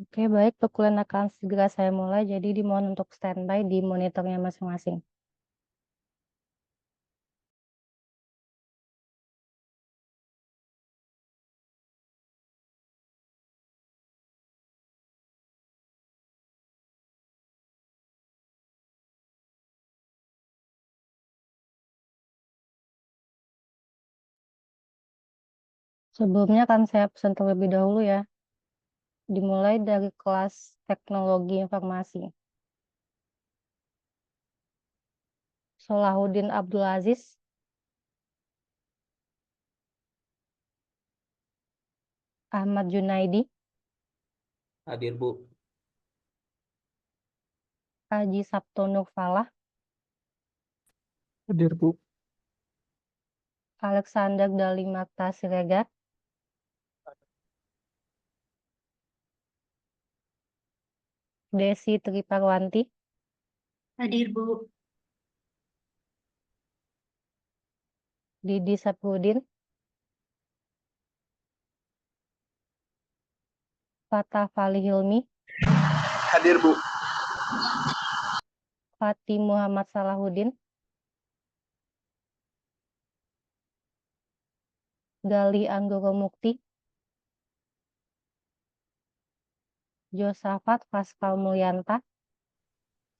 Oke, baik, perkuliahan akan segera saya mulai, jadi dimohon untuk standby di monitornya masing-masing. Sebelumnya akan saya pesan terlebih dahulu ya, dimulai dari kelas teknologi informasi. Solahuddin Abdul Aziz, Ahmad Junaidi, Hadir, Bu. Haji Sabto Nurfalah, Hadir, Bu. Alexander Dali Marta Siregar, Desi Triparwanti, Hadir, Bu. Didi Saprudin, Fatah Fali Hilmi, Hadir, Bu. Fatih Muhammad Salahuddin, Gali Anggoro Mukti, Josafat Pascal Mulyanta,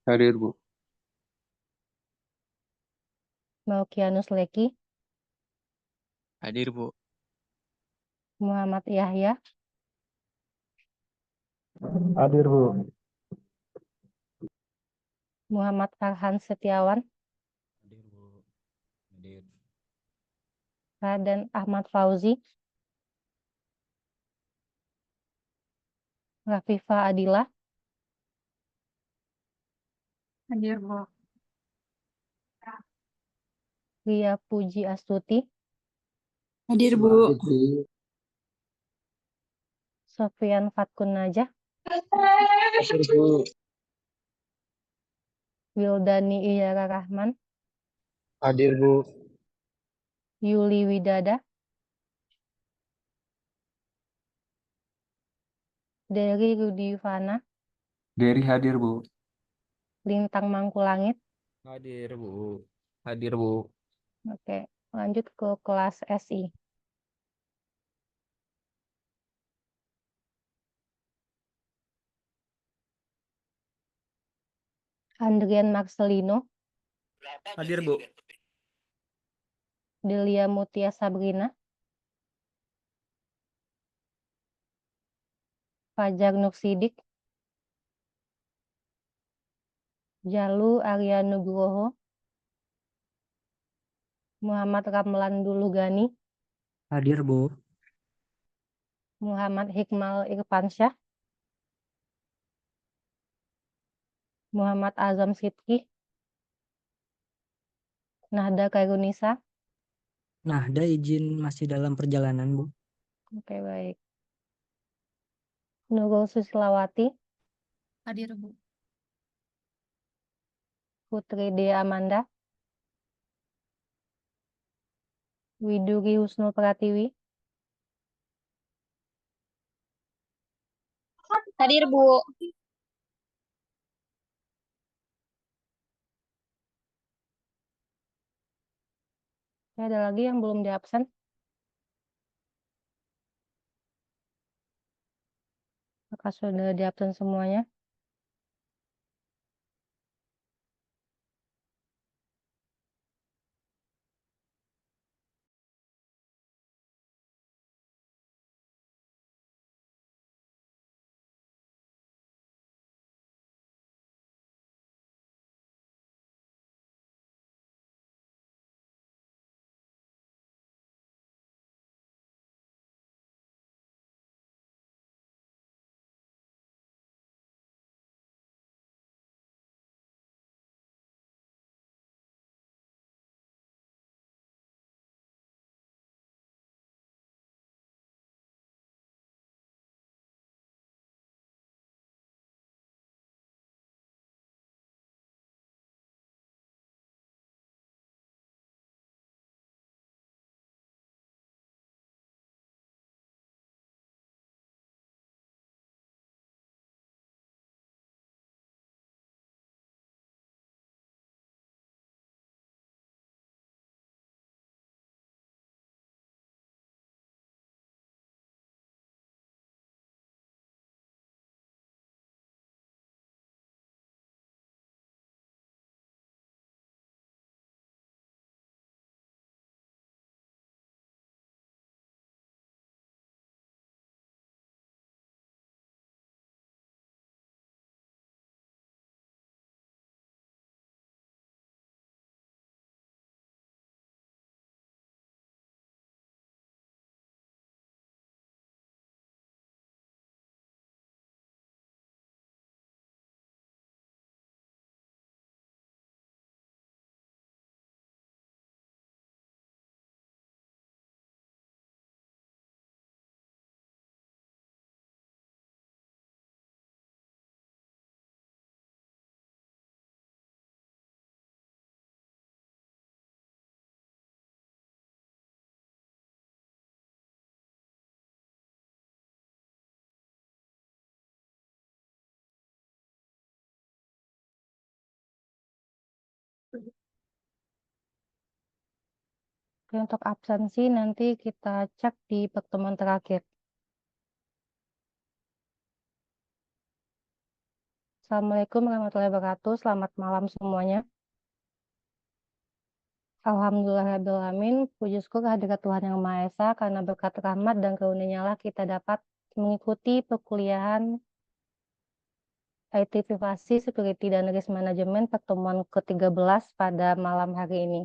Hadir, Bu. Melkianus Leki, Hadir, Bu. Muhammad Yahya, Hadir, Bu. Muhammad Farhan Setiawan, Hadir, Bu. Hadir. Raden Ahmad Fauzi, Rafifa Adila, Hadir, Bu. Ria Puji Astuti, Hadir, Bu. Sofian Fatkun Najah, Hadir, Bu. Wildani Iyara Rahman, Hadir, Bu. Yuli Widada, Dery Rudi Yuvana, Dery hadir, Bu. Lintang Mangkulangit. Hadir, Bu. Hadir, Bu. Oke, lanjut ke kelas SI. Andrian Marcelino, Hadir, Bu. Delia Mutia Sabrina, Fajar Nursidik, Jalu Arya Nugroho, Muhammad Ramlan Dulugani, Hadir, Bu. Muhammad Hikmal Irfansyah, Muhammad Azam Sidki, Nahda Kairunisa. Nahda izin masih dalam perjalanan, Bu. Oke, baik. Nurul Susilawati, Hadir, Bu. Putri D. Amanda, Widuri Husnul Pratiwi, Hadir, Bu. ada lagi yang belum diabsen? Apakah sudah diabsen semuanya? Oke, untuk absensi nanti kita cek di pertemuan terakhir. Assalamualaikum warahmatullahi wabarakatuh. Selamat malam semuanya. Alhamdulillahirrahmanirrahim. Puji syukur kehadirat Tuhan Yang Maha Esa, karena berkat rahmat dan karunia-Nya lah kita dapat mengikuti perkuliahan IT Privasi, Security, dan Risk Management pertemuan ke-13 pada malam hari ini.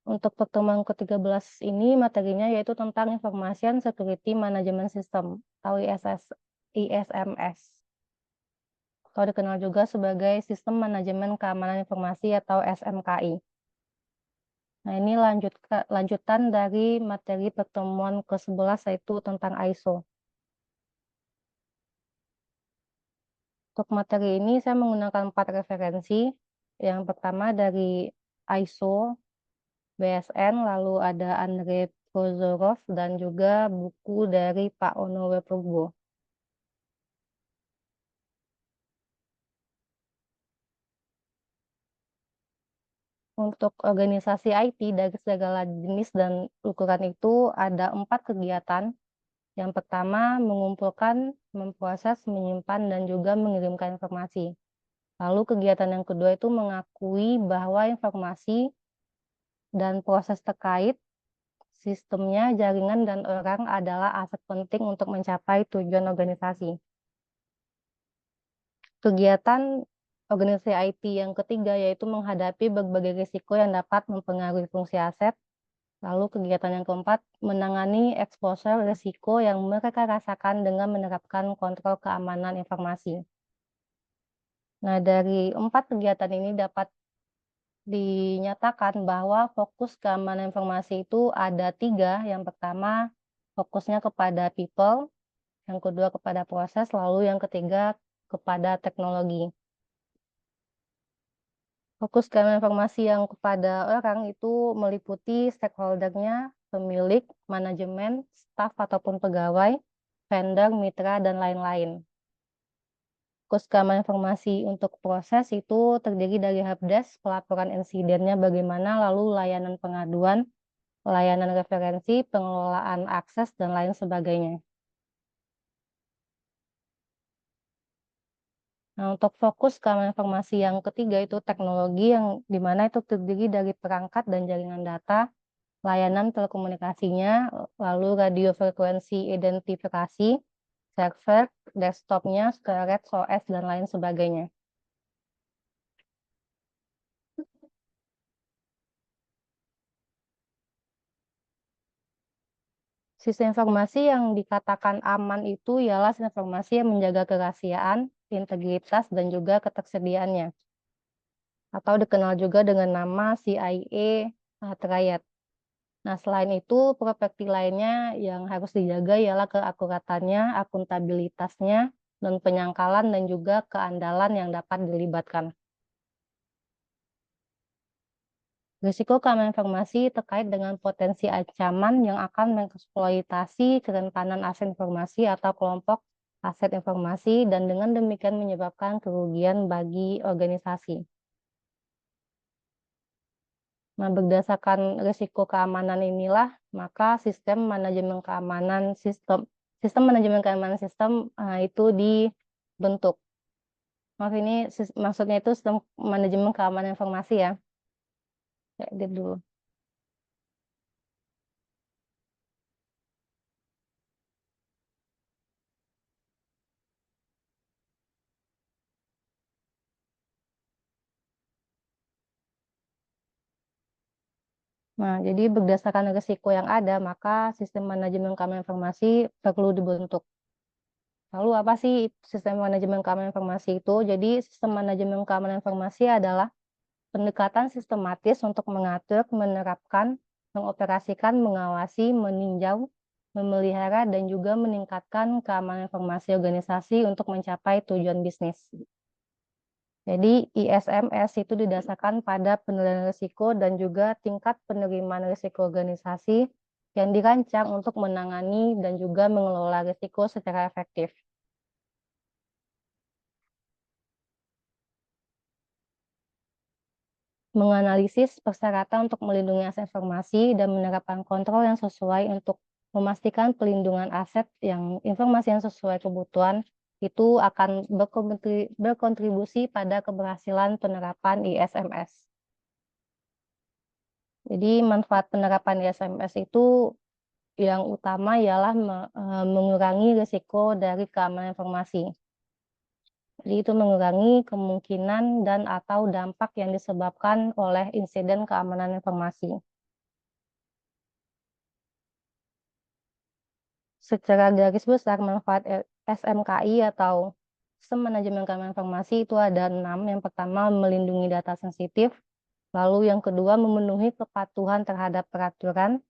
Untuk pertemuan ke-13 ini materinya yaitu tentang Information Security Management System atau ISMS. Atau dikenal juga sebagai Sistem Manajemen Keamanan Informasi atau SMKI. Nah, ini lanjutan dari materi pertemuan ke-11 yaitu tentang ISO. Untuk materi ini saya menggunakan 4 referensi. Yang pertama dari ISO, BSN, lalu ada Andrei Prozorov, dan juga buku dari Pak Ono Purbo. Untuk organisasi IT dari segala jenis dan ukuran itu ada 4 kegiatan. Yang pertama, mengumpulkan, memproses, menyimpan, dan juga mengirimkan informasi. Lalu kegiatan yang kedua itu mengakui bahwa informasi dan proses terkait, sistemnya, jaringan, dan orang adalah aset penting untuk mencapai tujuan organisasi. Kegiatan organisasi IT yang ketiga yaitu menghadapi berbagai risiko yang dapat mempengaruhi fungsi aset. Lalu kegiatan yang keempat, menangani exposure risiko yang mereka rasakan dengan menerapkan kontrol keamanan informasi. Nah, dari 4 kegiatan ini dapat dinyatakan bahwa fokus keamanan informasi itu ada 3. Yang pertama, fokusnya kepada people. Yang kedua, kepada proses. Lalu yang ketiga, kepada teknologi. Fokus keamanan informasi yang kepada orang itu meliputi stakeholder-nya, pemilik, manajemen, staf ataupun pegawai, vendor, mitra, dan lain-lain. Fokus keamanan informasi untuk proses itu terdiri dari helpdesk, pelaporan insidennya bagaimana, lalu layanan pengaduan, layanan referensi, pengelolaan akses, dan lain sebagainya. Nah, untuk fokus keamanan informasi yang ketiga itu teknologi, yang dimana itu terdiri dari perangkat dan jaringan data, layanan telekomunikasinya, lalu radio frekuensi identifikasi, server, desktopnya, storage, OS, dan lain sebagainya. Sistem informasi yang dikatakan aman itu ialah sistem informasi yang menjaga kerahasiaan, integritas, dan juga ketersediaannya. Atau dikenal juga dengan nama CIA Triad. Nah, selain itu, properti lainnya yang harus dijaga ialah keakuratannya, akuntabilitasnya, dan penyangkalan, dan juga keandalan yang dapat dilibatkan. Risiko keamanan informasi terkait dengan potensi ancaman yang akan mengeksploitasi kerentanan aset informasi atau kelompok aset informasi, dan dengan demikian menyebabkan kerugian bagi organisasi. Nah, berdasarkan risiko keamanan inilah, maka sistem manajemen keamanan sistem itu dibentuk. Maaf, ini maksudnya itu sistem manajemen keamanan informasi ya. Edit dulu. Nah, jadi berdasarkan risiko yang ada, maka sistem manajemen keamanan informasi perlu dibentuk. Lalu apa sih sistem manajemen keamanan informasi itu? Jadi sistem manajemen keamanan informasi adalah pendekatan sistematis untuk mengatur, menerapkan, mengoperasikan, mengawasi, meninjau, memelihara, dan juga meningkatkan keamanan informasi organisasi untuk mencapai tujuan bisnis. Jadi ISMS itu didasarkan pada penilaian risiko dan juga tingkat penerimaan risiko organisasi yang dirancang untuk menangani dan juga mengelola risiko secara efektif. menganalisis persyaratan untuk melindungi aset informasi dan menerapkan kontrol yang sesuai untuk memastikan pelindungan aset yang informasi yang sesuai kebutuhan itu akan berkontribusi pada keberhasilan penerapan ISMS. Jadi manfaat penerapan ISMS itu yang utama ialah mengurangi risiko dari keamanan informasi. Jadi itu mengurangi kemungkinan dan atau dampak yang disebabkan oleh insiden keamanan informasi. Secara garis besar manfaat SMKI atau Sistem Manajemen Keamanan Informasi itu ada 6. Yang pertama melindungi data sensitif, lalu yang kedua memenuhi kepatuhan terhadap peraturan,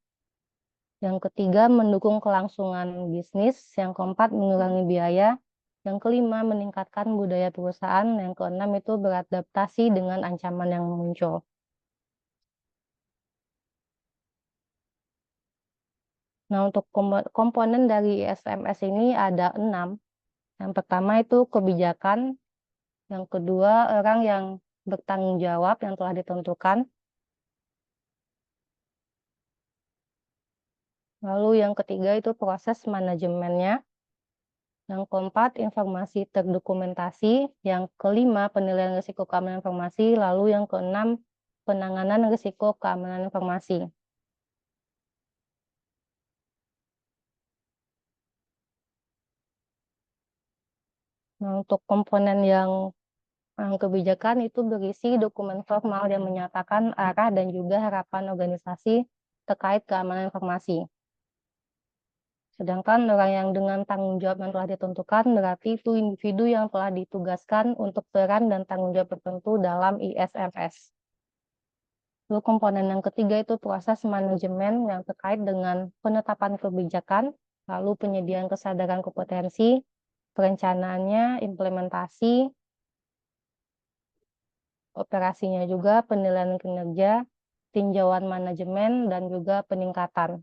yang ketiga mendukung kelangsungan bisnis, yang keempat mengurangi biaya, yang kelima meningkatkan budaya perusahaan, yang keenam itu beradaptasi dengan ancaman yang muncul. Nah, untuk komponen dari ISMS ini ada 6. Yang pertama itu kebijakan, yang kedua orang yang bertanggung jawab yang telah ditentukan, lalu yang ketiga itu proses manajemennya, yang keempat informasi terdokumentasi, yang kelima penilaian risiko keamanan informasi, lalu yang keenam penanganan risiko keamanan informasi. Nah, untuk komponen yang kebijakan itu berisi dokumen formal yang menyatakan arah dan juga harapan organisasi terkait keamanan informasi. Sedangkan orang yang dengan tanggung jawab yang telah ditentukan berarti itu individu yang telah ditugaskan untuk peran dan tanggung jawab tertentu dalam ISMS. Lalu komponen yang ketiga itu proses manajemen yang terkait dengan penetapan kebijakan, lalu penyediaan kesadaran kompetensi, perencanaannya, implementasi, operasinya juga, penilaian kinerja, tinjauan manajemen, dan juga peningkatan.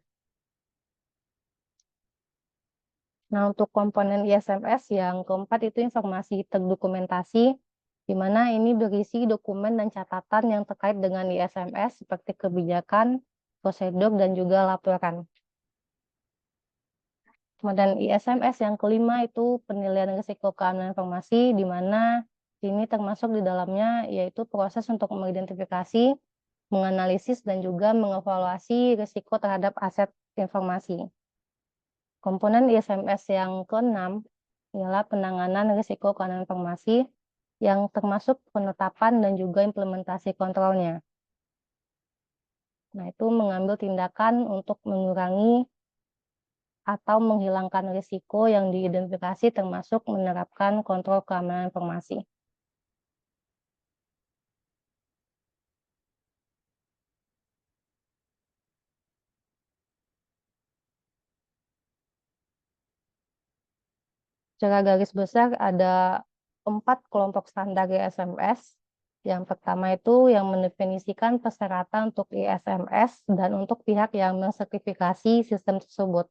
Nah, untuk komponen ISMS yang keempat itu informasi terdokumentasi, di mana ini berisi dokumen dan catatan yang terkait dengan ISMS seperti kebijakan, prosedur, dan juga laporan. Kemudian ISMS yang kelima itu penilaian risiko keamanan informasi, di mana ini termasuk di dalamnya yaitu proses untuk mengidentifikasi, menganalisis, dan juga mengevaluasi risiko terhadap aset informasi. Komponen ISMS yang keenam ialah penanganan risiko keamanan informasi yang termasuk penetapan dan juga implementasi kontrolnya. Nah, itu mengambil tindakan untuk mengurangi atau menghilangkan risiko yang diidentifikasi termasuk menerapkan kontrol keamanan informasi. Secara garis besar ada 4 kelompok standar ISMS. Yang pertama itu yang mendefinisikan persyaratan untuk ISMS dan untuk pihak yang mensertifikasi sistem tersebut.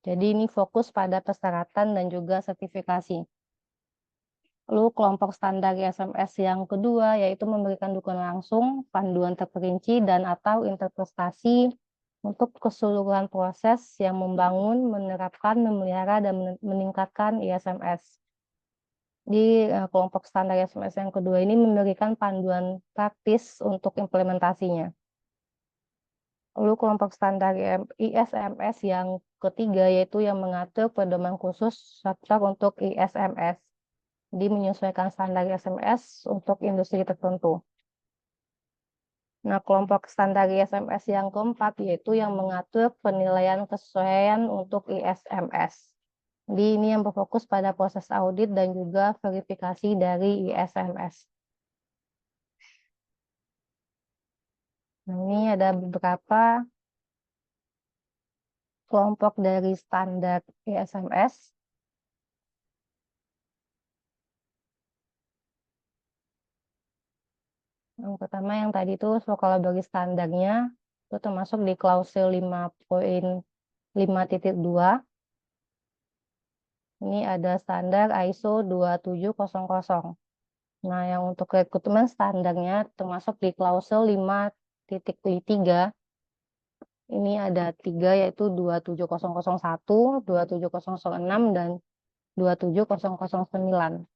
Jadi ini fokus pada persyaratan dan juga sertifikasi. Lalu kelompok standar ISMS yang kedua yaitu memberikan dukungan langsung, panduan terperinci, dan atau interpretasi untuk keseluruhan proses yang membangun, menerapkan, memelihara, dan meningkatkan ISMS. Di kelompok standar ISMS yang kedua ini memberikan panduan praktis untuk implementasinya. Lalu kelompok standar ISMS yang ketiga yaitu yang mengatur pedoman khusus software untuk ISMS. Jadi menyesuaikan standar ISMS untuk industri tertentu. Nah, kelompok standar ISMS yang keempat yaitu yang mengatur penilaian kesesuaian untuk ISMS. Jadi ini yang berfokus pada proses audit dan juga verifikasi dari ISMS. Nah, ini ada beberapa kelompok dari standar ISMS. Yang pertama yang tadi itu kalau bagi standarnya itu termasuk di klausul 5.5.2. Ini ada standar ISO 2700. Nah, yang untuk rekrutmen standarnya termasuk di klausul 5.3. Ini ada 3 yaitu 27001, 27006, dan 27009.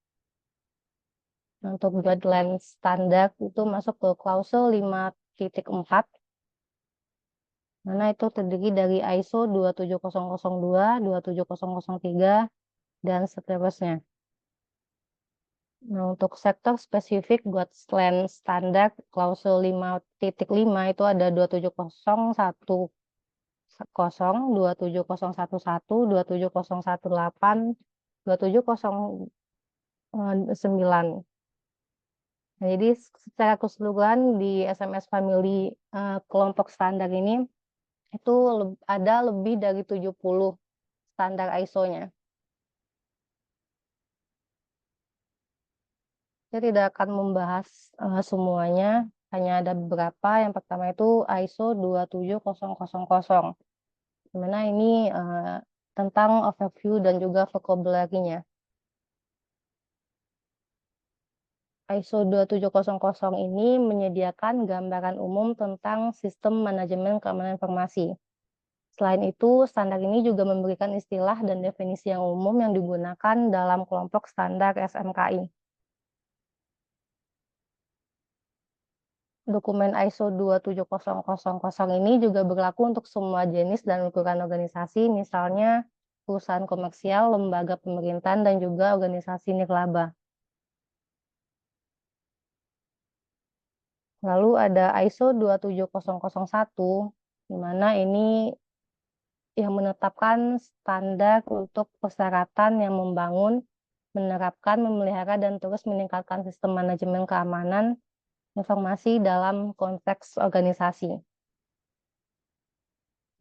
Untuk guideline standar itu masuk ke klausul 5.4, mana itu terdiri dari ISO 27002, 27003, dan seterusnya. Nah, untuk sektor spesifik guideline standar klausul 5.5 itu ada 27010, 27011, 27018, 27009. Nah, jadi secara keseluruhan di SMS Family kelompok standar ini itu ada lebih dari 70 standar ISO-nya. Saya tidak akan membahas semuanya, hanya ada beberapa. Yang pertama itu ISO 27000, di mana ini tentang overview dan juga vocabulary-nya. ISO 27000 ini menyediakan gambaran umum tentang sistem manajemen keamanan informasi. Selain itu, standar ini juga memberikan istilah dan definisi yang umum yang digunakan dalam kelompok standar SMKI. Dokumen ISO 27000 ini juga berlaku untuk semua jenis dan ukuran organisasi, misalnya perusahaan komersial, lembaga pemerintahan, dan juga organisasi nirlaba. Lalu ada ISO 27001, di mana ini yang menetapkan standar untuk persyaratan yang membangun, menerapkan, memelihara, dan terus meningkatkan sistem manajemen keamanan informasi dalam konteks organisasi.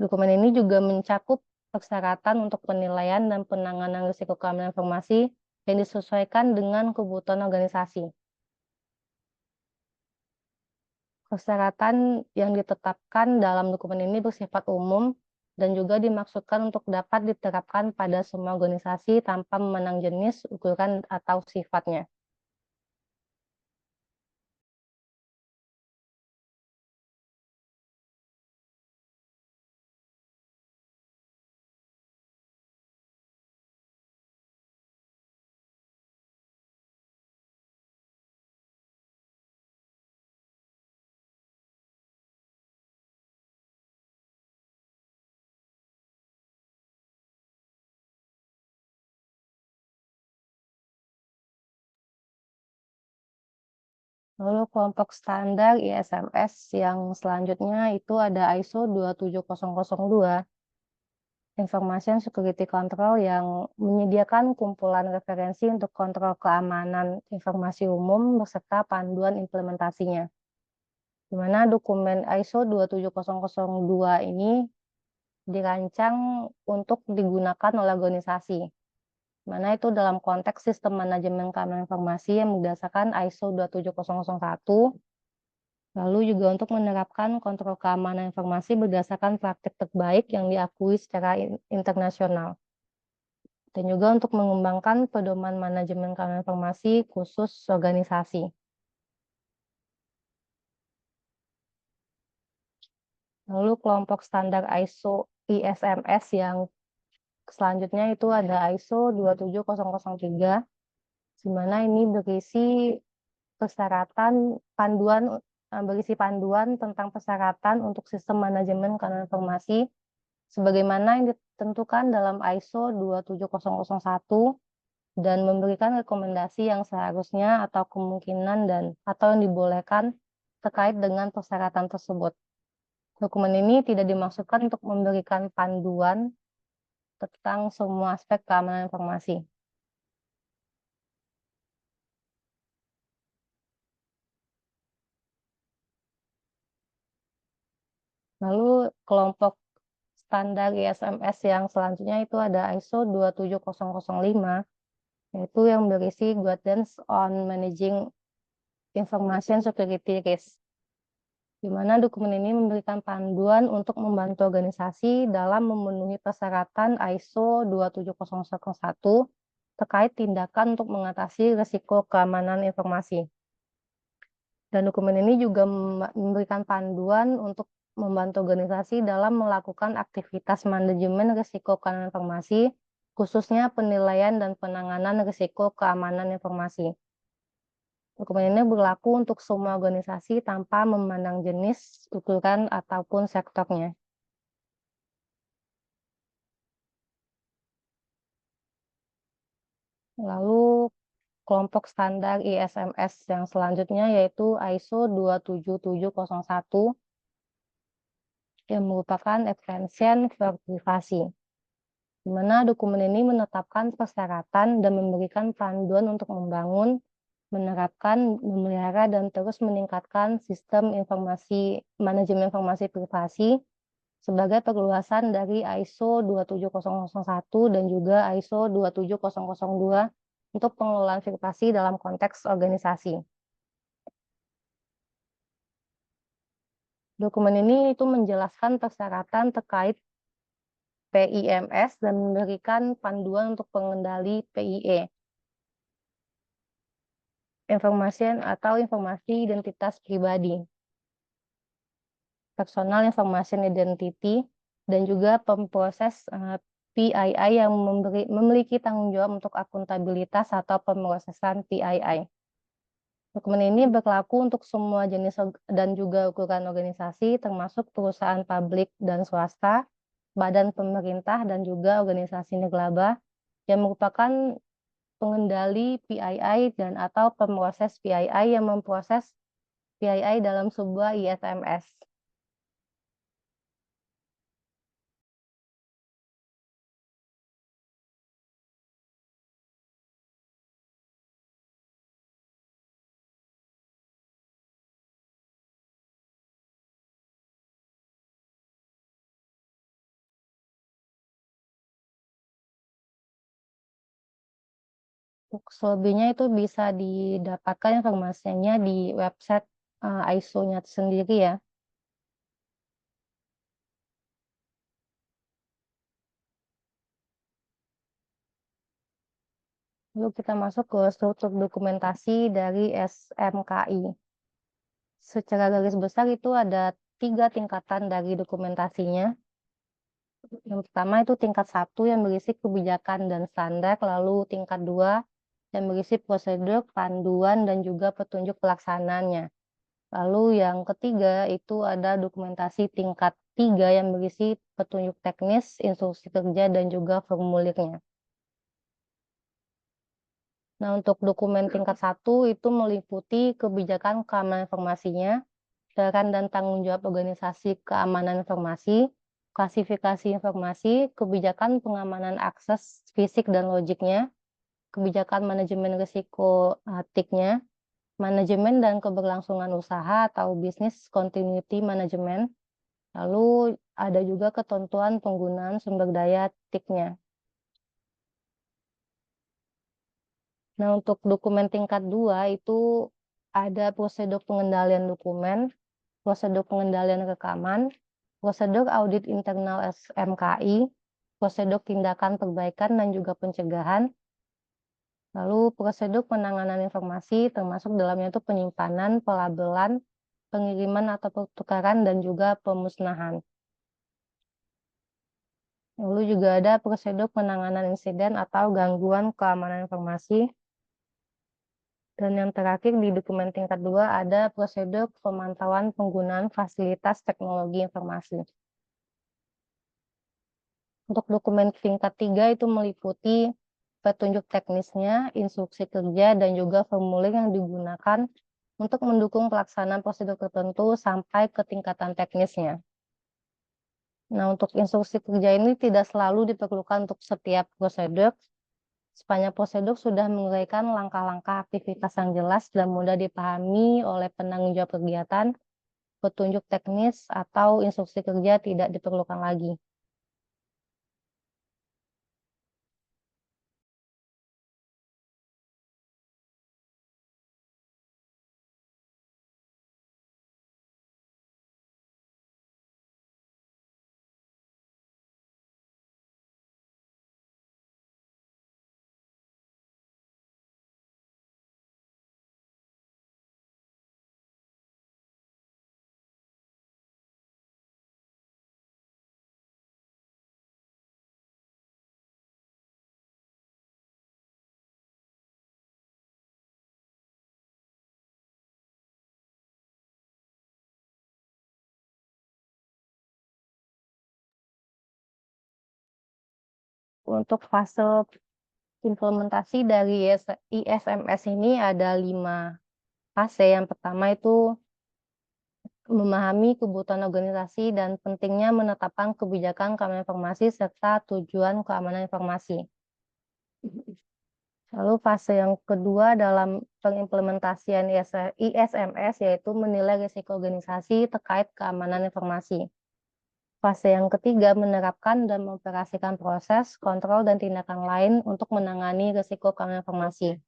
Dokumen ini juga mencakup persyaratan untuk penilaian dan penanganan risiko keamanan informasi yang disesuaikan dengan kebutuhan organisasi. Persyaratan yang ditetapkan dalam dokumen ini bersifat umum dan juga dimaksudkan untuk dapat diterapkan pada semua organisasi tanpa memandang jenis, ukuran, atau sifatnya. Lalu kelompok standar ISMS yang selanjutnya itu ada ISO 27002, Information Security Control, yang menyediakan kumpulan referensi untuk kontrol keamanan informasi umum beserta panduan implementasinya. Di mana dokumen ISO 27002 ini dirancang untuk digunakan oleh organisasi, mana itu dalam konteks sistem manajemen keamanan informasi yang berdasarkan ISO 27001, lalu juga untuk menerapkan kontrol keamanan informasi berdasarkan praktik terbaik yang diakui secara internasional, dan juga untuk mengembangkan pedoman manajemen keamanan informasi khusus organisasi. Lalu kelompok standar ISO ISMS yang selanjutnya itu ada ISO 27003, di mana ini berisi panduan tentang persyaratan untuk sistem manajemen keamanan informasi sebagaimana yang ditentukan dalam ISO 27001 dan memberikan rekomendasi yang seharusnya atau kemungkinan atau yang dibolehkan terkait dengan persyaratan tersebut. Dokumen ini tidak dimaksudkan untuk memberikan panduan tentang semua aspek keamanan informasi. Lalu kelompok standar ISMS yang selanjutnya itu ada ISO 27005, yaitu yang berisi Guidance on Managing Information Security Risk, di mana dokumen ini memberikan panduan untuk membantu organisasi dalam memenuhi persyaratan ISO 27001 terkait tindakan untuk mengatasi risiko keamanan informasi. Dan dokumen ini juga memberikan panduan untuk membantu organisasi dalam melakukan aktivitas manajemen risiko keamanan informasi, khususnya penilaian dan penanganan risiko keamanan informasi. Dokumen ini berlaku untuk semua organisasi tanpa memandang jenis, ukuran, ataupun sektornya. Lalu kelompok standar ISMS yang selanjutnya yaitu ISO 27701 yang merupakan extension for privasi, di mana dokumen ini menetapkan persyaratan dan memberikan panduan untuk membangun, menerapkan, memelihara, dan terus meningkatkan sistem manajemen informasi privasi sebagai perluasan dari ISO 27001 dan juga ISO 27002 untuk pengelolaan privasi dalam konteks organisasi. Dokumen ini itu menjelaskan persyaratan terkait PIMS dan memberikan panduan untuk pengendali PIE. Informasi identitas pribadi, personal information identity, dan juga pemproses PII yang memiliki tanggung jawab untuk akuntabilitas atau pemrosesan PII. Dokumen ini berlaku untuk semua jenis dan juga ukuran organisasi, termasuk perusahaan publik dan swasta, badan pemerintah, dan juga organisasi nirlaba yang merupakan pengendali PII dan atau pemroses PII yang memproses PII dalam sebuah ISMS. Untuk selebihnya itu bisa didapatkan informasinya di website ISO-nya sendiri ya. Lalu kita masuk ke struktur dokumentasi dari SMKI. Secara garis besar itu ada 3 tingkatan dari dokumentasinya. Yang pertama itu tingkat 1 yang berisi kebijakan dan standar, lalu tingkat 2 yang berisi prosedur, panduan, dan juga petunjuk pelaksanaannya. Lalu yang ketiga itu ada dokumentasi tingkat 3 yang berisi petunjuk teknis, instruksi kerja, dan juga formulirnya. Nah, untuk dokumen tingkat 1 itu meliputi kebijakan keamanan informasinya, peran dan tanggung jawab organisasi keamanan informasi, klasifikasi informasi, kebijakan pengamanan akses fisik dan logiknya, kebijakan manajemen risiko TIC-nya, manajemen dan keberlangsungan usaha atau business continuity management, lalu ada juga ketentuan penggunaan sumber daya TIC-nya. Nah, untuk dokumen tingkat 2 itu ada prosedur pengendalian dokumen, prosedur pengendalian rekaman, prosedur audit internal SMKI, prosedur tindakan perbaikan dan juga pencegahan, lalu prosedur penanganan informasi termasuk dalamnya itu penyimpanan, pelabelan, pengiriman atau pertukaran, dan juga pemusnahan. Lalu juga ada prosedur penanganan insiden atau gangguan keamanan informasi. Dan yang terakhir di dokumen tingkat 2 ada prosedur pemantauan penggunaan fasilitas teknologi informasi. Untuk dokumen tingkat 3 itu meliputi petunjuk teknisnya, instruksi kerja, dan juga formulir yang digunakan untuk mendukung pelaksanaan prosedur tertentu sampai ke tingkatan teknisnya. Nah, untuk instruksi kerja ini tidak selalu diperlukan untuk setiap prosedur. Sepanjang prosedur sudah menguraikan langkah-langkah aktivitas yang jelas dan mudah dipahami oleh penanggung jawab kegiatan, petunjuk teknis atau instruksi kerja tidak diperlukan lagi. untuk fase implementasi dari ISMS ini ada 5 fase. Yang pertama itu memahami kebutuhan organisasi dan pentingnya menetapkan kebijakan keamanan informasi serta tujuan keamanan informasi. Lalu fase yang kedua dalam pengimplementasian ISMS yaitu menilai risiko organisasi terkait keamanan informasi. Fase yang ketiga menerapkan dan mengoperasikan proses, kontrol, dan tindakan lain untuk menangani risiko keamanan informasi.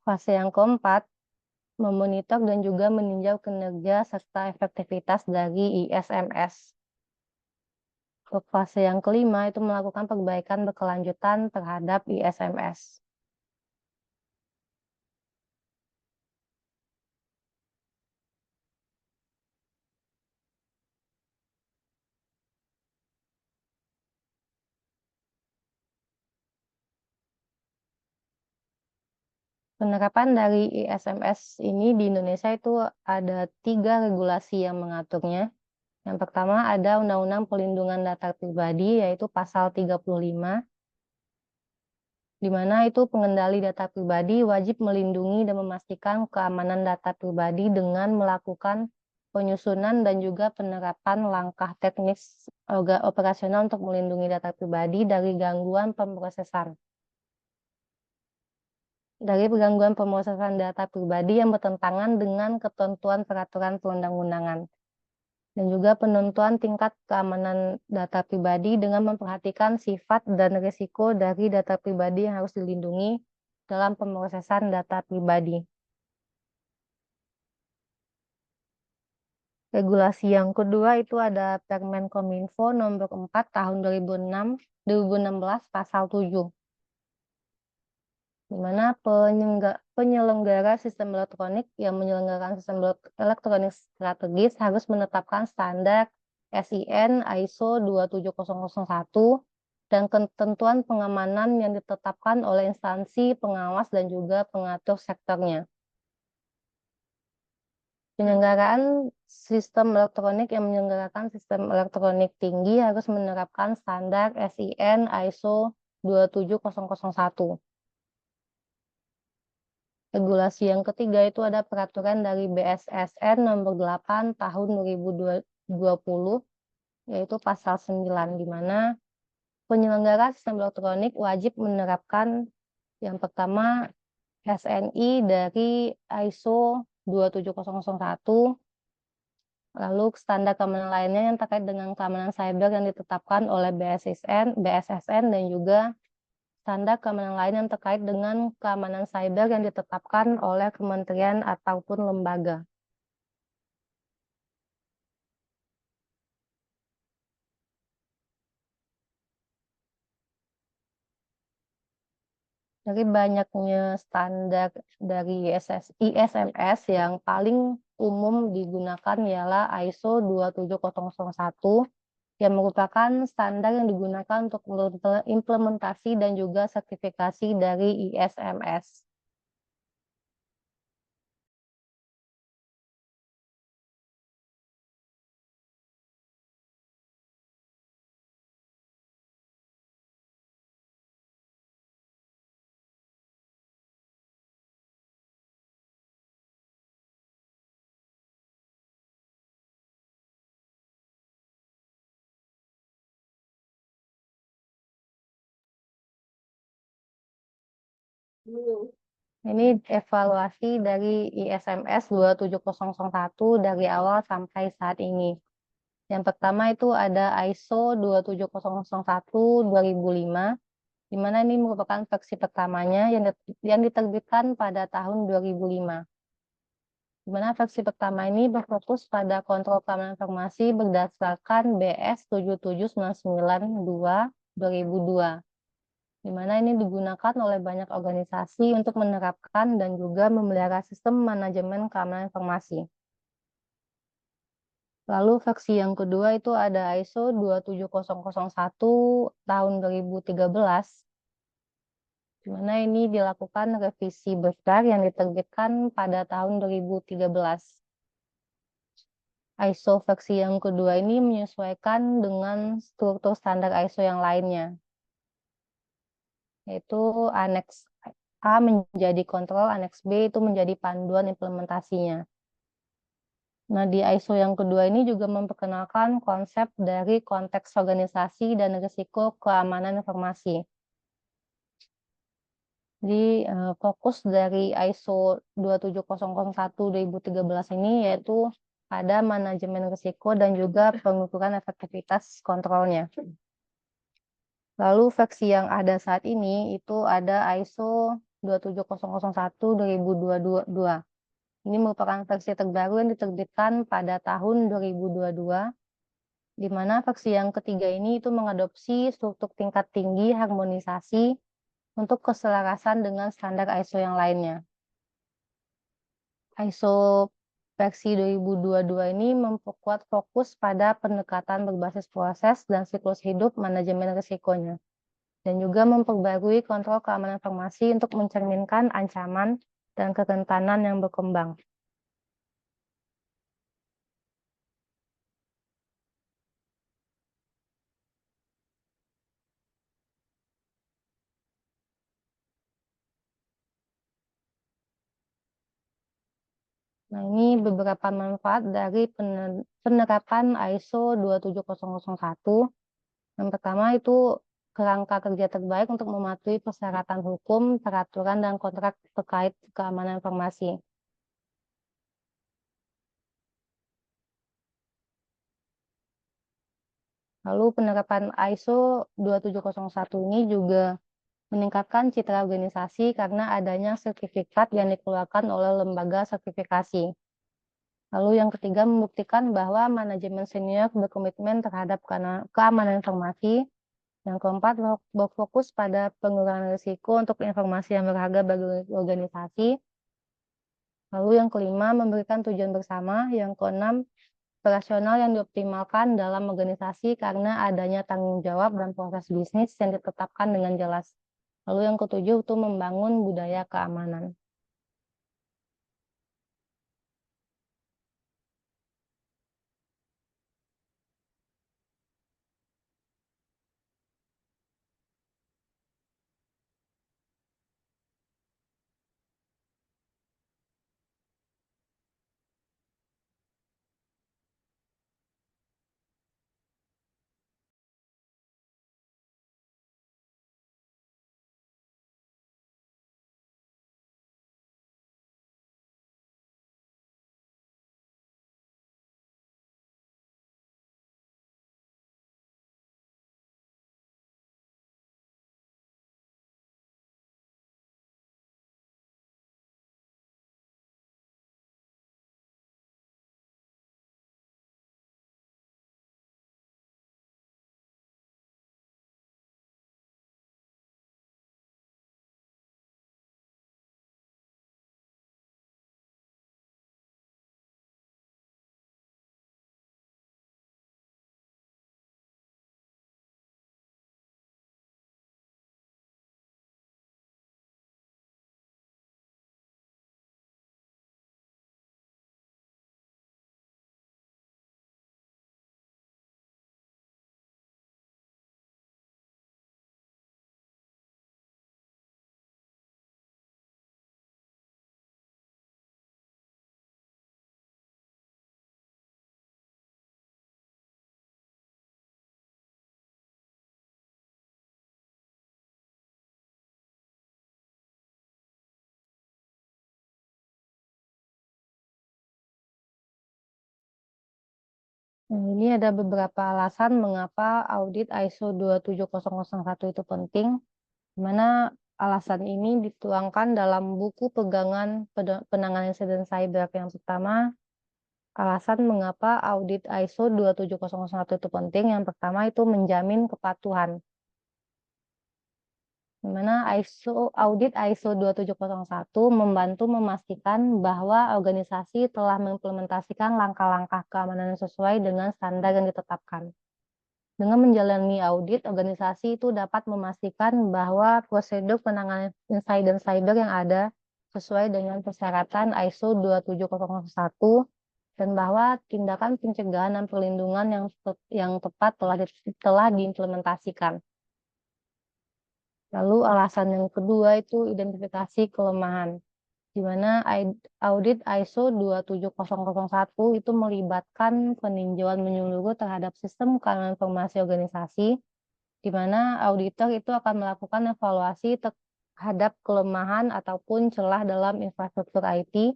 Fase yang keempat memonitor dan juga meninjau kinerja serta efektivitas dari ISMS. Untuk fase yang kelima itu melakukan perbaikan berkelanjutan terhadap ISMS. Penerapan dari ISMS ini di Indonesia itu ada 3 regulasi yang mengaturnya. Yang pertama ada Undang-Undang Perlindungan Data Pribadi yaitu pasal 35, di mana itu pengendali data pribadi wajib melindungi dan memastikan keamanan data pribadi dengan melakukan penyusunan dan juga penerapan langkah teknis operasional untuk melindungi data pribadi dari gangguan pemrosesan. Dari gangguan pemrosesan data pribadi yang bertentangan dengan ketentuan peraturan perundang-undangan. Dan juga penentuan tingkat keamanan data pribadi dengan memperhatikan sifat dan risiko dari data pribadi yang harus dilindungi dalam pemrosesan data pribadi. Regulasi yang kedua itu ada Permen Kominfo nomor 4 tahun 2016 pasal 7. Di mana penyelenggara sistem elektronik yang menyelenggarakan sistem elektronik strategis harus menetapkan standar SIN ISO 27001 dan ketentuan pengamanan yang ditetapkan oleh instansi pengawas dan juga pengatur sektornya. Penyelenggaraan sistem elektronik yang menyelenggarakan sistem elektronik tinggi harus menerapkan standar SIN ISO 27001. Regulasi yang ketiga itu ada peraturan dari BSSN nomor 8 tahun 2020, yaitu pasal 9, di mana penyelenggara sistem elektronik wajib menerapkan yang pertama SNI dari ISO 27001, lalu standar keamanan lainnya yang terkait dengan keamanan cyber yang ditetapkan oleh BSSN dan juga standar keamanan lain yang terkait dengan keamanan cyber yang ditetapkan oleh kementerian ataupun lembaga. Dari banyaknya standar dari ISMS yang paling umum digunakan ialah ISO 27001 yang merupakan standar yang digunakan untuk implementasi dan juga sertifikasi dari ISMS. Ini evaluasi dari ISMS 27001 dari awal sampai saat ini. Yang pertama itu ada ISO 27001 2005, di mana ini merupakan versi pertamanya yang diterbitkan pada tahun 2005. Di mana versi pertama ini berfokus pada kontrol keamanan informasi berdasarkan BS 77992 2002. Di mana ini digunakan oleh banyak organisasi untuk menerapkan dan juga memelihara sistem manajemen keamanan informasi. Lalu versi yang kedua itu ada ISO 27001 tahun 2013, di mana ini dilakukan revisi besar yang diterbitkan pada tahun 2013. ISO versi yang kedua ini menyesuaikan dengan struktur standar ISO yang lainnya. yaitu Aneks A menjadi kontrol, Aneks B itu menjadi panduan implementasinya. Nah, di ISO yang kedua ini juga memperkenalkan konsep dari konteks organisasi dan risiko keamanan informasi. Jadi, fokus dari ISO 27001-2013 ini yaitu pada manajemen risiko dan juga pengukuran efektivitas kontrolnya. Lalu versi yang ada saat ini itu ada ISO 27001-2022. Ini merupakan versi terbaru yang diterbitkan pada tahun 2022, di mana versi yang ketiga ini itu mengadopsi struktur tingkat tinggi harmonisasi untuk keselarasan dengan standar ISO yang lainnya. ISO versi 2022 ini memperkuat fokus pada pendekatan berbasis proses dan siklus hidup manajemen risikonya, dan juga memperbarui kontrol keamanan informasi untuk mencerminkan ancaman dan kerentanan yang berkembang. Nah, ini beberapa manfaat dari penerapan ISO 27001. Yang pertama itu kerangka kerja terbaik untuk mematuhi persyaratan hukum, peraturan, dan kontrak terkait keamanan informasi. Lalu penerapan ISO 2701 ini juga meningkatkan citra organisasi karena adanya sertifikat yang dikeluarkan oleh lembaga sertifikasi. Lalu yang ketiga, membuktikan bahwa manajemen senior berkomitmen terhadap keamanan informasi. Yang keempat, berfokus pada pengurangan risiko untuk informasi yang berharga bagi organisasi. Lalu yang kelima, memberikan tujuan bersama. Yang keenam, operasional yang dioptimalkan dalam organisasi karena adanya tanggung jawab dan proses bisnis yang ditetapkan dengan jelas. Lalu yang ketujuh, itu membangun budaya keamanan. Nah, ini ada beberapa alasan mengapa audit ISO 27001 itu penting, di mana alasan ini dituangkan dalam buku pegangan penanganan insiden cyber. Yang pertama, alasan mengapa audit ISO 27001 itu penting, yang pertama itu menjamin kepatuhan. Di mana audit ISO 2701 membantu memastikan bahwa organisasi telah mengimplementasikan langkah-langkah keamanan sesuai dengan standar yang ditetapkan. Dengan menjalani audit, organisasi itu dapat memastikan bahwa prosedur penanganan insiden cyber yang ada sesuai dengan persyaratan ISO 27001 dan bahwa tindakan pencegahan dan perlindungan yang tepat telah diimplementasikan. Lalu alasan yang kedua itu identifikasi kelemahan, di mana audit ISO 27001 itu melibatkan peninjauan menyeluruh terhadap sistem keamanan informasi organisasi, di mana auditor itu akan melakukan evaluasi terhadap kelemahan ataupun celah dalam infrastruktur IT,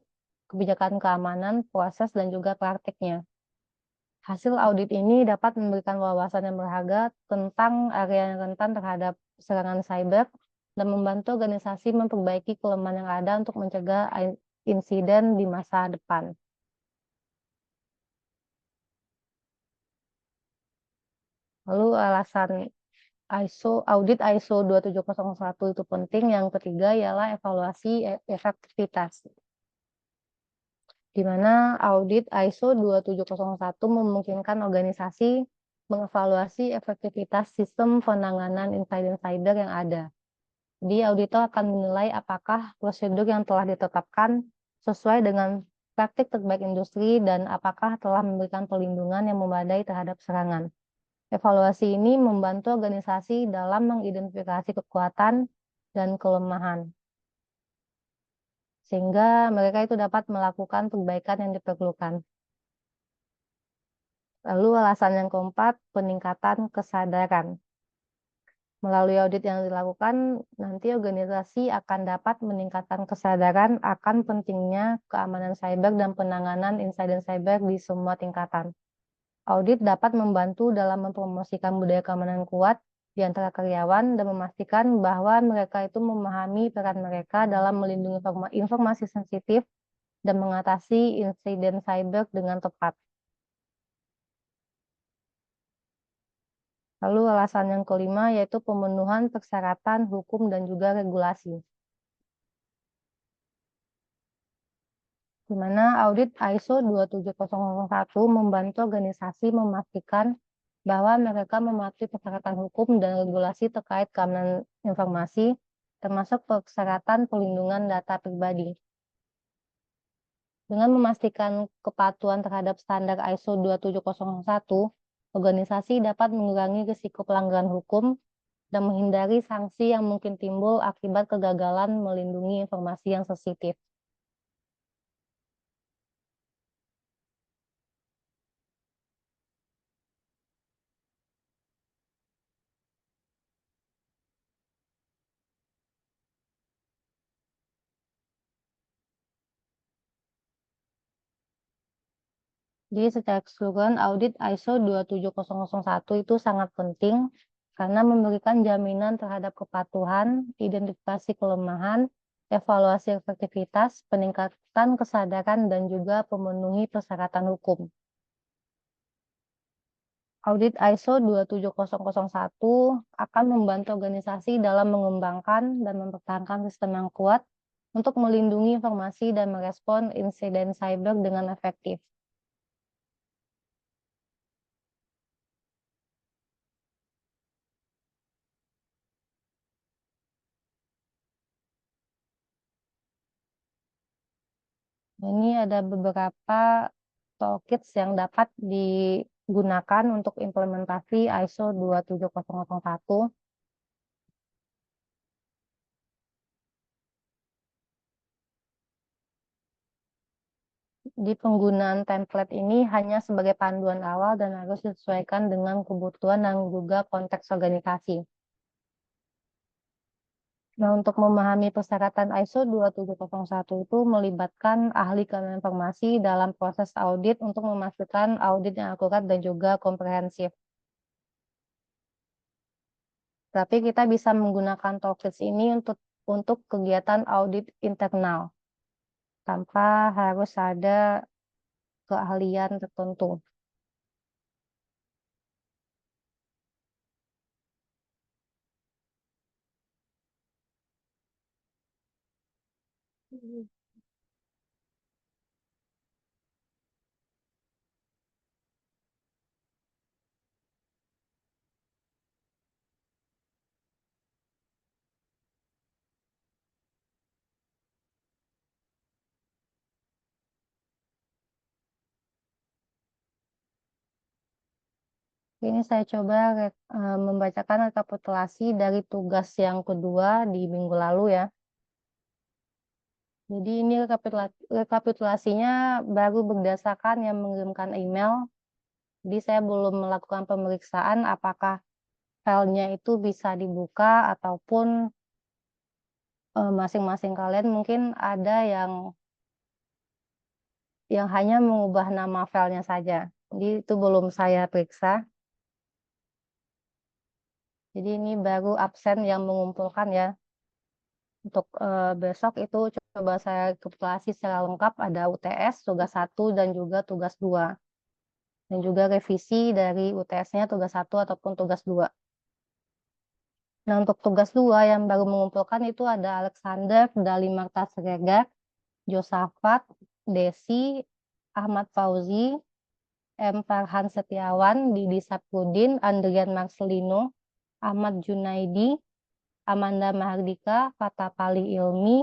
kebijakan keamanan, proses, dan juga praktiknya. Hasil audit ini dapat memberikan wawasan yang berharga tentang area yang rentan terhadap serangan cyber dan membantu organisasi memperbaiki kelemahan yang ada untuk mencegah insiden di masa depan. Lalu alasan audit ISO 27001 itu penting. Yang ketiga ialah evaluasi efektivitas, di mana audit ISO 27001 memungkinkan organisasi mengevaluasi efektivitas sistem penanganan insiden cyber yang ada. Jadi auditor akan menilai apakah prosedur yang telah ditetapkan sesuai dengan praktik terbaik industri dan apakah telah memberikan perlindungan yang memadai terhadap serangan. Evaluasi ini membantu organisasi dalam mengidentifikasi kekuatan dan kelemahan, sehingga mereka itu dapat melakukan perbaikan yang diperlukan. Lalu alasan yang keempat, peningkatan kesadaran. Melalui audit yang dilakukan, nanti organisasi akan dapat meningkatkan kesadaran akan pentingnya keamanan cyber dan penanganan insiden cyber di semua tingkatan. Audit dapat membantu dalam mempromosikan budaya keamanan kuat di antara karyawan dan memastikan bahwa mereka itu memahami peran mereka dalam melindungi informasi sensitif dan mengatasi insiden cyber dengan tepat. Lalu alasan yang kelima yaitu pemenuhan persyaratan hukum dan juga regulasi, di mana audit ISO 27001 membantu organisasi memastikan bahwa mereka mematuhi persyaratan hukum dan regulasi terkait keamanan informasi, termasuk persyaratan perlindungan data pribadi. Dengan memastikan kepatuhan terhadap standar ISO 27001, organisasi dapat mengurangi risiko pelanggaran hukum dan menghindari sanksi yang mungkin timbul akibat kegagalan melindungi informasi yang sensitif. Jadi secara keseluruhan audit ISO 27001 itu sangat penting karena memberikan jaminan terhadap kepatuhan, identifikasi kelemahan, evaluasi efektivitas, peningkatan kesadaran, dan juga pemenuhi persyaratan hukum. Audit ISO 27001 akan membantu organisasi dalam mengembangkan dan mempertahankan sistem yang kuat untuk melindungi informasi dan merespon insiden cyber dengan efektif. Ini ada beberapa toolkits yang dapat digunakan untuk implementasi ISO 27001. Di penggunaan template ini hanya sebagai panduan awal dan harus disesuaikan dengan kebutuhan dan juga konteks organisasi. Nah, untuk memahami persyaratan ISO 27001 itu melibatkan ahli keamanan informasi dalam proses audit untuk memastikan audit yang akurat dan juga komprehensif. Tapi kita bisa menggunakan toolkits ini untuk kegiatan audit internal tanpa harus ada keahlian tertentu. Ini saya coba membacakan rekapitulasi dari tugas yang kedua di minggu lalu ya. Jadi ini rekapitulasinya baru berdasarkan yang mengirimkan email. Jadi saya belum melakukan pemeriksaan apakah filenya itu bisa dibuka ataupun masing-masing kalian mungkin ada yang hanya mengubah nama filenya saja. Jadi itu belum saya periksa. Jadi ini baru absen yang mengumpulkan ya. Untuk besok itu coba saya rekapitulasi secara lengkap, ada UTS, tugas 1 dan juga tugas 2. Dan juga revisi dari UTS-nya tugas 1 ataupun tugas 2. Nah, untuk tugas 2 yang baru mengumpulkan itu ada Alexander, Dali Marta Siregar, Josafat, Desi, Ahmad Fauzi, M. Farhan Setiawan, Didi Sapudin, Andrian Marcelino, Ahmad Junaidi, Amanda Mahardika, Fatapali Ilmi,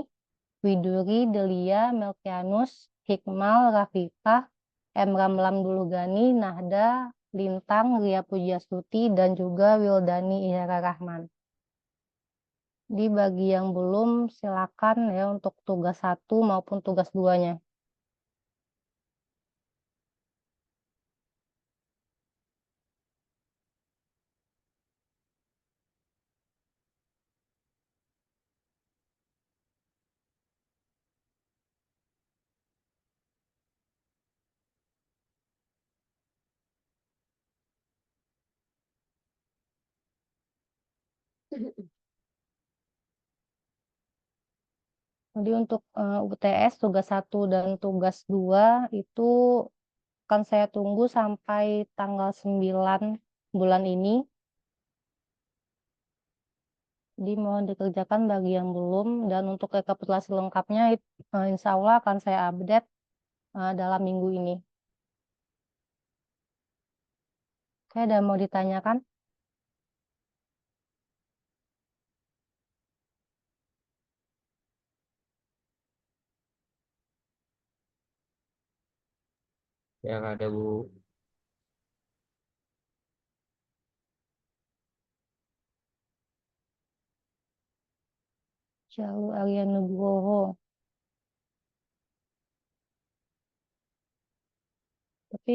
Widuri, Delia, Melkianus, Hikmal, Rafifah, M. Ramlam Dulugani, Nahda, Lintang, Ria Pujastuti, dan juga Wildani Ihara Rahman. Di bagi yang belum, silakan ya untuk tugas 1 maupun tugas 2-nya. Jadi untuk UTS tugas 1 dan tugas 2 itu akan saya tunggu sampai tanggal 9 bulan ini. Jadi mohon dikerjakan bagi yang belum, dan untuk rekapitulasi lengkapnya insya Allah akan saya update dalam minggu ini. Oke, ada mau ditanyakan? Yang ada Bu. Jalur Arya Nugroho. Tapi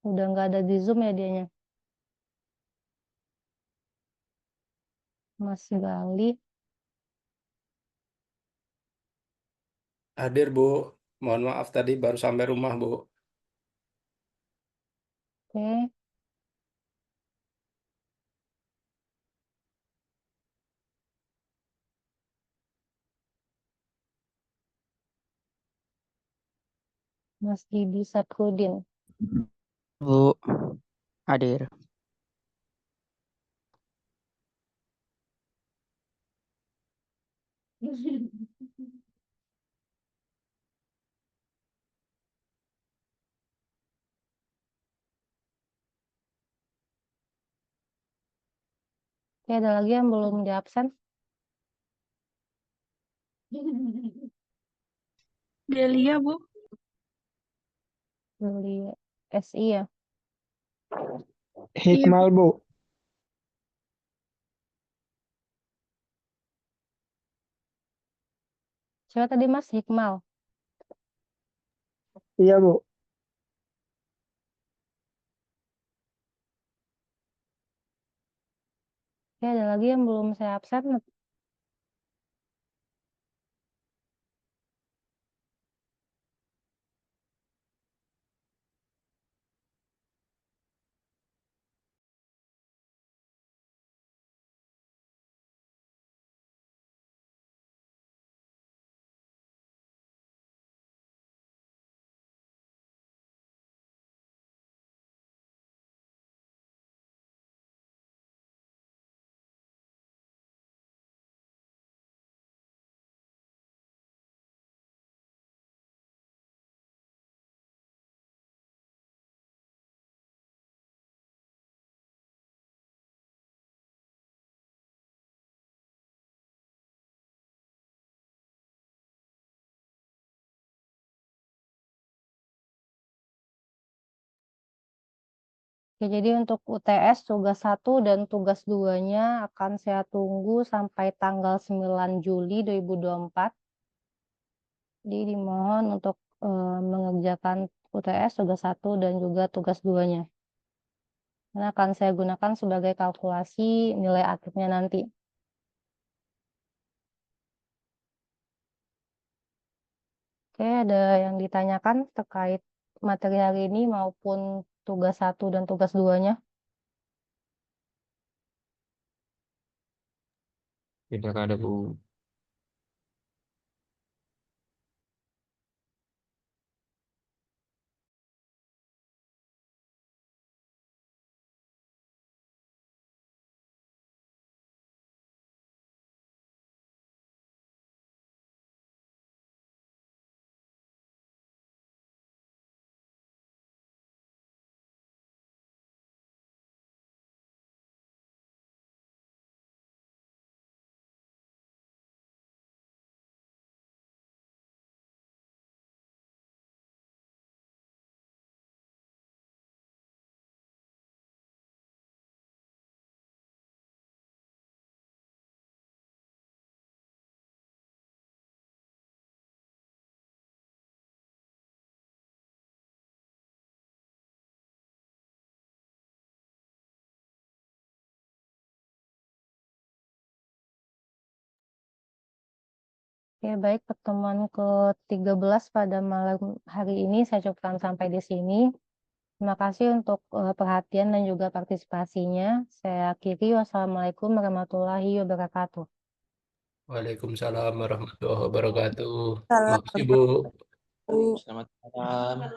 udah nggak ada di Zoom ya dianya. Mas Gali. Hadir, Bu. Mohon maaf tadi baru sampai rumah, Bu. Oke. Mas Didi Saprudin. Bu, hadir. Oke, ada lagi yang belum di absen? Delia, Bu. Beli SI ya. Hikmal, Bu. Siapa tadi Mas? Hikmal. Iya, Bu. Oke, ada lagi yang belum saya absen? Oke, jadi untuk UTS tugas 1 dan tugas 2-nya akan saya tunggu sampai tanggal 9 Juli 2024. Jadi dimohon untuk mengerjakan UTS tugas 1 dan juga tugas 2-nya. Karena akan saya gunakan sebagai kalkulasi nilai akhirnya nanti. Oke, ada yang ditanyakan terkait materi hari ini maupun tugas 1 dan tugas 2-nya? Tidak ada, Bu. Oke, baik, pertemuan ke-13 pada malam hari ini saya cukupkan sampai di sini. Terima kasih untuk perhatian dan juga partisipasinya. Saya akhiri. Wassalamualaikum warahmatullahi wabarakatuh. Waalaikumsalam warahmatullahi wabarakatuh. Salam. Makasih, Bu. Bu. Selamat malam.